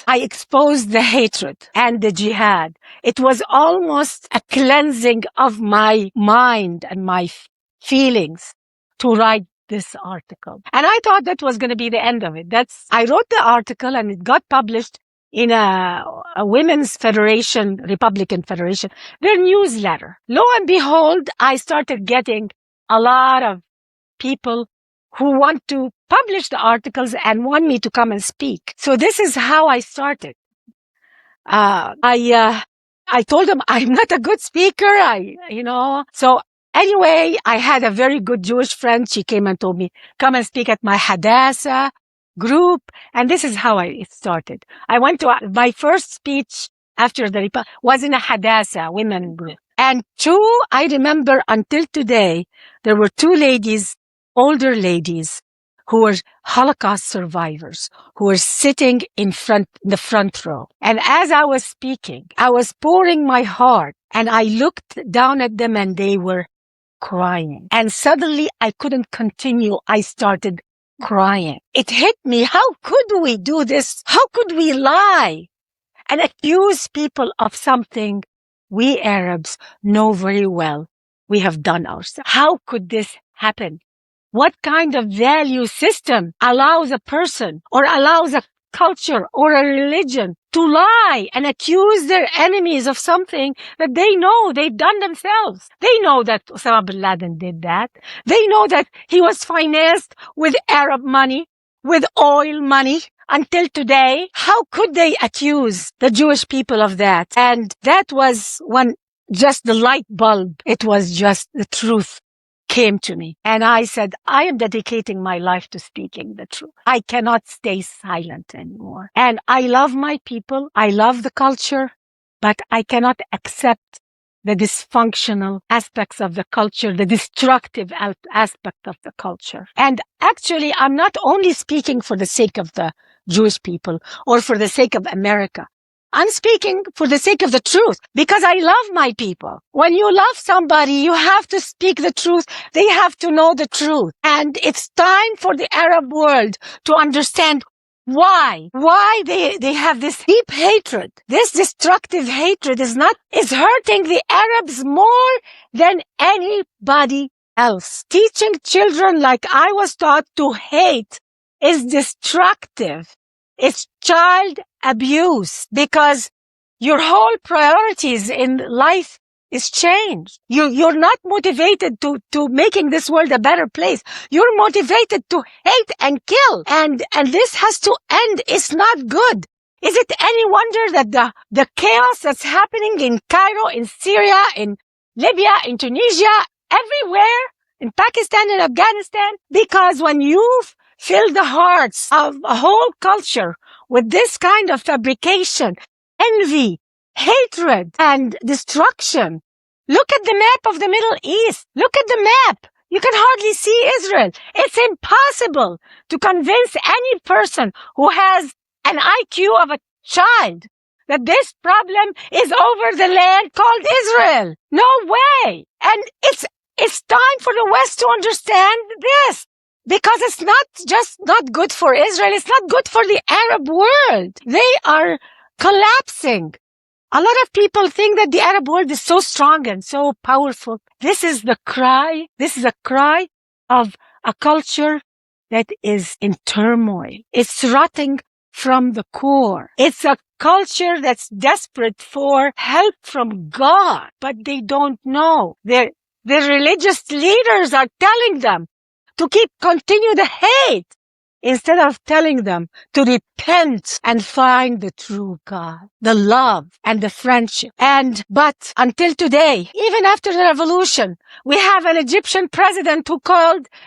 I exposed the hatred and the jihad. It was almost a cleansing of my mind and my feelings to write this article. And I thought that was going to be the end of it. I wrote the article and it got published in a women's federation, Republican Federation, their newsletter. Lo and behold, I started getting a lot of people who want to publish the articles and want me to come and speak. So this is how I started. I told them I'm not a good speaker. So anyway, I had a very good Jewish friend. She came and told me, come and speak at my Hadassah group. And this is how it started. I went to my first speech after the was in a Hadassah women group. And I remember until today, there were two ladies, older ladies, who were Holocaust survivors, who were sitting in the front row. And as I was speaking, I was pouring my heart, and I looked down at them and they were crying. And suddenly I couldn't continue. I started crying. It hit me. How could we do this? How could we lie and accuse people of something we Arabs know very well we have done ourselves? How could this happen? What kind of value system allows a person or allows a culture or a religion to lie and accuse their enemies of something that they know they've done themselves? They know that Osama bin Laden did that. They know that he was financed with Arab money, with oil money until today. How could they accuse the Jewish people of that? And that was when just the light bulb, it was just the truth came to me. And I said, I am dedicating my life to speaking the truth. I cannot stay silent anymore. And I love my people. I love the culture, but I cannot accept the dysfunctional aspects of the culture, the destructive aspect of the culture. And actually, I'm not only speaking for the sake of the Jewish people or for the sake of America. I'm speaking for the sake of the truth because I love my people. When you love somebody, you have to speak the truth. They have to know the truth. And it's time for the Arab world to understand why they have this deep hatred. This destructive hatred is hurting the Arabs more than anybody else. Teaching children like I was taught to hate is destructive. It's child abuse because your whole priorities in life is changed. You're not motivated to making this world a better place. You're motivated to hate and kill. And this has to end. It's not good. Is it any wonder that the chaos that's happening in Cairo, in Syria, in Libya, in Tunisia, everywhere, in Pakistan and Afghanistan? Because when you've filled the hearts of a whole culture with this kind of fabrication, envy, hatred, and destruction. Look at the map of the Middle East. Look at the map. You can hardly see Israel. It's impossible to convince any person who has an IQ of a child that this problem is over the land called Israel. No way. And it's time for the West to understand this. Because it's not good for Israel. It's not good for the Arab world. They are collapsing. A lot of people think that the Arab world is so strong and so powerful. This is the cry. This is a cry of a culture that is in turmoil. It's rotting from the core. It's a culture that's desperate for help from God, but they don't know. Their religious leaders are telling them to continue the hate instead of telling them to repent and find the true God, the love and the friendship. But until today, even after the revolution, we have an Egyptian president who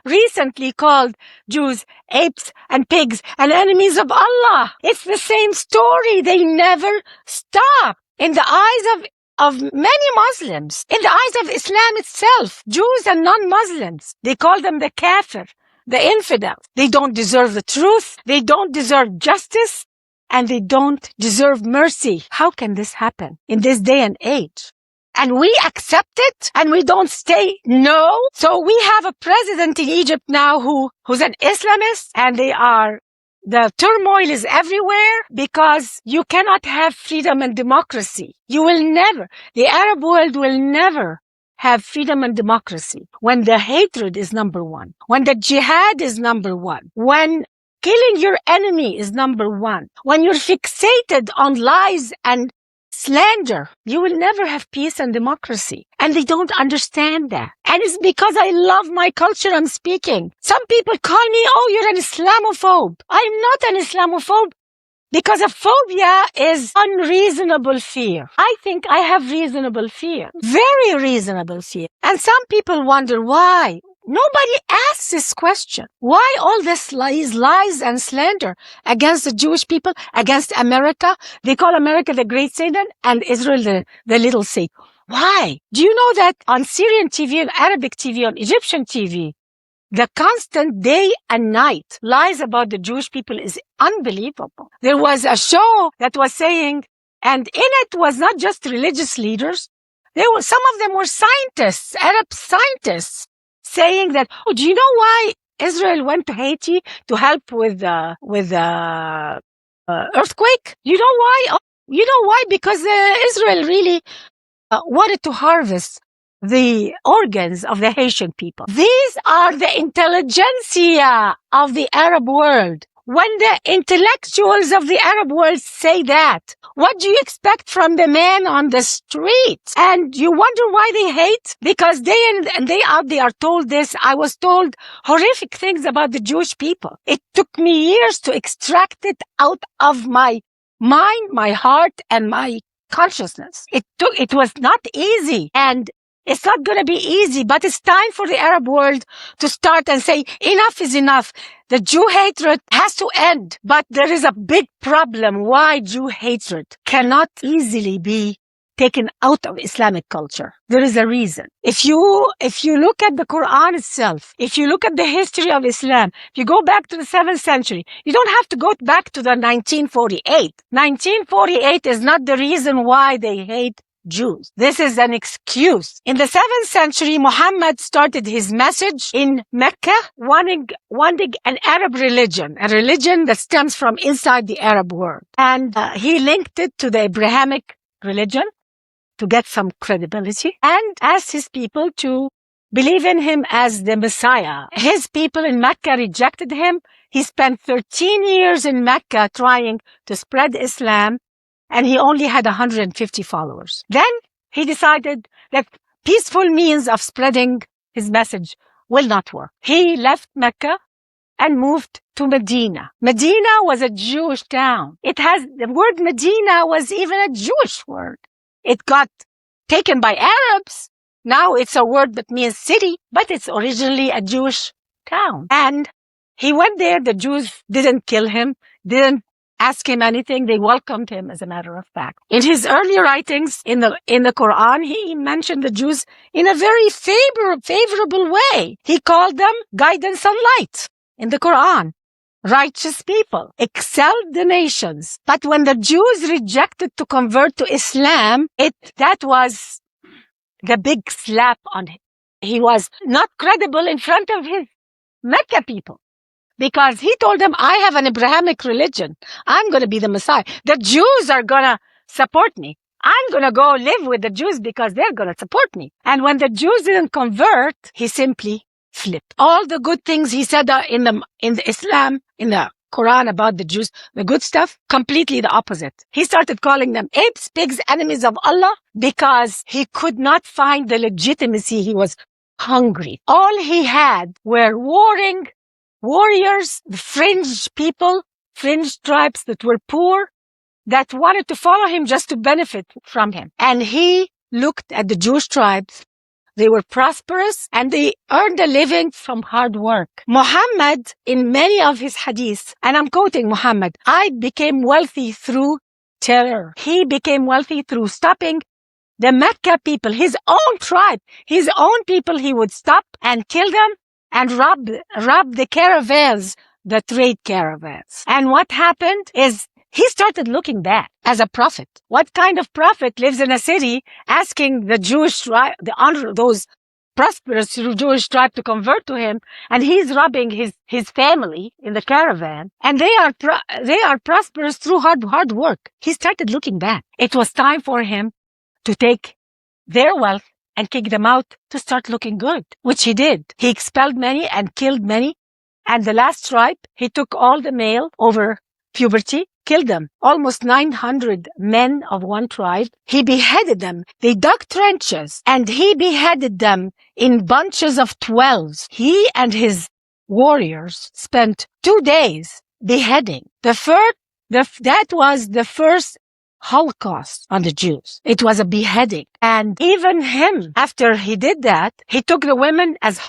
recently called Jews apes and pigs and enemies of Allah. It's the same story. They never stop. In the eyes of many Muslims, in the eyes of Islam itself, Jews and non-Muslims, they call them the kafir, the infidels. They don't deserve the truth, they don't deserve justice, and they don't deserve mercy. How can this happen in this day and age? And we accept it, and we don't say no. So we have a president in Egypt now who's an Islamist, and they are The turmoil is everywhere because you cannot have freedom and democracy. You will never, the Arab world will never have freedom and democracy when the hatred is number one, when the jihad is number one, when killing your enemy is number one, when you're fixated on lies and slander. You will never have peace and democracy. And they don't understand that. And it's because I love my culture I'm speaking. Some people call me, oh, you're an Islamophobe. I'm not an Islamophobe because a phobia is unreasonable fear. I think I have reasonable fear, very reasonable fear. And some people wonder why. Nobody asks this question. Why all this lies and slander against the Jewish people, against America? They call America the great Satan and Israel the little Satan. Why? Do you know that on Syrian TV, on Arabic TV, on Egyptian TV, the constant day and night lies about the Jewish people is unbelievable. There was a show that was saying, and in it was not just religious leaders. Some of them were scientists, Arab scientists, saying that, oh, do you know why Israel went to Haiti to help with earthquake? You know why? Oh, you know why? Because Israel really wanted to harvest the organs of the Haitian people. These are the intelligentsia of the Arab world. When the intellectuals of the Arab world say that, what do you expect from the man on the street? And you wonder why they hate? Because day in and day out they are told this. I was told horrific things about the Jewish people. It took me years to extract it out of my mind, my heart, and my consciousness. It was not easy. And it's not going to be easy, but it's time for the Arab world to start and say, enough is enough. The Jew hatred has to end. But there is a big problem why Jew hatred cannot easily be taken out of Islamic culture. There is a reason. If you look at the Quran itself, if you look at the history of Islam, if you go back to the 7th century, you don't have to go back to the 1948. 1948 is not the reason why they hate Jews. This is an excuse. In the 7th century, Muhammad started his message in Mecca, wanting an Arab religion, a religion that stems from inside the Arab world. And he linked it to the Abrahamic religion to get some credibility and asked his people to believe in him as the Messiah. His people in Mecca rejected him. He spent 13 years in Mecca trying to spread Islam, and he only had 150 followers. Then he decided that peaceful means of spreading his message will not work. He left Mecca and moved to Medina. Medina was a Jewish town. The word Medina was even a Jewish word. It got taken by Arabs. Now it's a word that means city, but it's originally a Jewish town. And he went there. The Jews didn't kill him, didn't ask him anything. They welcomed him, as a matter of fact. In his early writings in the Quran, he mentioned the Jews in a very favorable way. He called them guidance and light in the Quran. Righteous people, excelled the nations. But when the Jews rejected to convert to Islam, that was the big slap on him. He was not credible in front of his Mecca people. Because he told them, I have an Abrahamic religion. I'm going to be the Messiah. The Jews are going to support me. I'm going to go live with the Jews because they're going to support me. And when the Jews didn't convert, he simply flipped. All the good things he said in the Islam, in the Quran about the Jews, the good stuff, completely the opposite. He started calling them apes, pigs, enemies of Allah, because he could not find the legitimacy. He was hungry. All he had were warring warriors, fringe people, fringe tribes that were poor, that wanted to follow him just to benefit from him. And he looked at the Jewish tribes. They were prosperous and they earned a living from hard work. Muhammad, in many of his hadiths, and I'm quoting Muhammad, I became wealthy through terror. He became wealthy through stopping the Mecca people, his own tribe, his own people. He would stop and kill them and rob the caravans, the trade caravans. And what happened is he started looking back as a prophet. What kind of prophet lives in a city asking the Jewish tribe, those prosperous Jewish tribe to convert to him, and he's robbing his family in the caravan, and they are prosperous through hard work. He started looking back. It was time for him to take their wealth and kick them out to start looking good, which he did. He expelled many and killed many. And the last tribe, he took all the male over puberty, killed them. Almost 900 men of one tribe. He beheaded them. They dug trenches and he beheaded them in bunches of 12. He and his warriors spent 2 days beheading. That was the first Holocaust on the Jews. It was a beheading. And even him, after he did that, he took the women as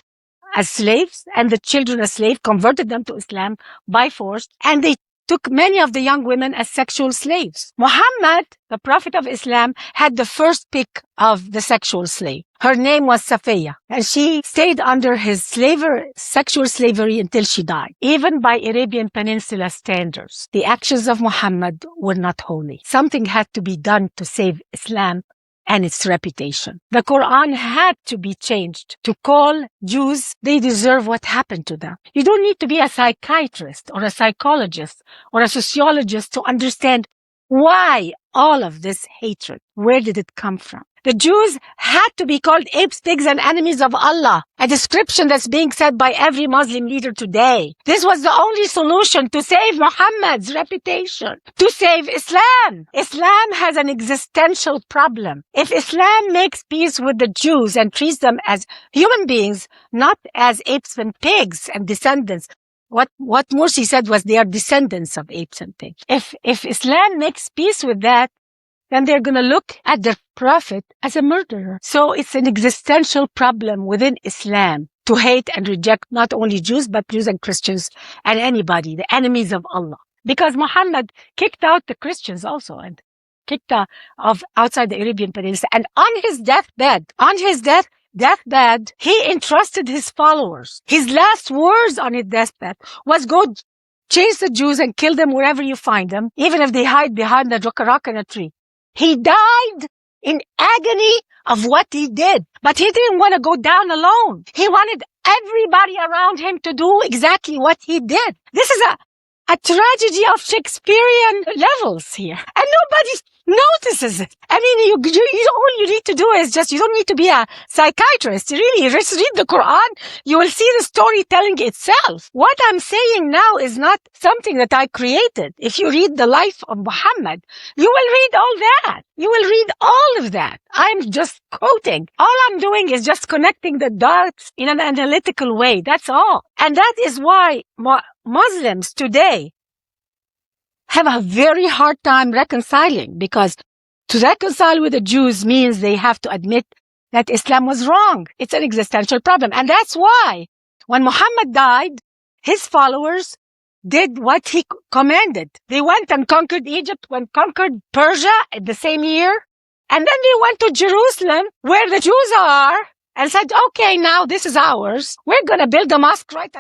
slaves and the children as slaves, converted them to Islam by force, and they took many of the young women as sexual slaves. Muhammad, the Prophet of Islam, had the first pick of the sexual slave. Her name was Safiya, and she stayed under his sexual slavery until she died. Even by Arabian Peninsula standards, the actions of Muhammad were not holy. Something had to be done to save Islam and its reputation. The Quran had to be changed to call Jews, they deserve what happened to them. You don't need to be a psychiatrist or a psychologist or a sociologist to understand why all of this hatred. Where did it come from? The Jews had to be called apes, pigs, and enemies of Allah, a description that's being said by every Muslim leader today. This was the only solution to save Muhammad's reputation, to save Islam. Islam has an existential problem. If Islam makes peace with the Jews and treats them as human beings, not as apes and pigs and descendants, what Morsi said was they are descendants of apes and pigs. If Islam makes peace with that, then they're going to look at the Prophet as a murderer. So it's an existential problem within Islam to hate and reject not only Jews, but Jews and Christians and anybody, the enemies of Allah. Because Muhammad kicked out the Christians also and kicked outside the Arabian Peninsula. And on his deathbed, he entrusted his followers. His last words on his deathbed was, go chase the Jews and kill them wherever you find them, even if they hide behind a rock and a tree. He died in agony of what he did, but he didn't want to go down alone. He wanted everybody around him to do exactly what he did. This is a tragedy of Shakespearean levels here, and nobody notices it. I mean, all you need to do is you don't need to be a psychiatrist. Really, just read the Quran. You will see the story telling itself. What I'm saying now is not something that I created. If you read the life of Muhammad, you will read all that. You will read all of that. I'm just quoting. All I'm doing is just connecting the dots in an analytical way. That's all. And that is why Muslims today have a very hard time reconciling, because to reconcile with the Jews means they have to admit that Islam was wrong. It's an existential problem. And that's why when Muhammad died, his followers did what he commanded. They went and conquered Egypt, conquered Persia in the same year. And then they went to Jerusalem, where the Jews are, and said, okay, now this is ours. We're going to build a mosque right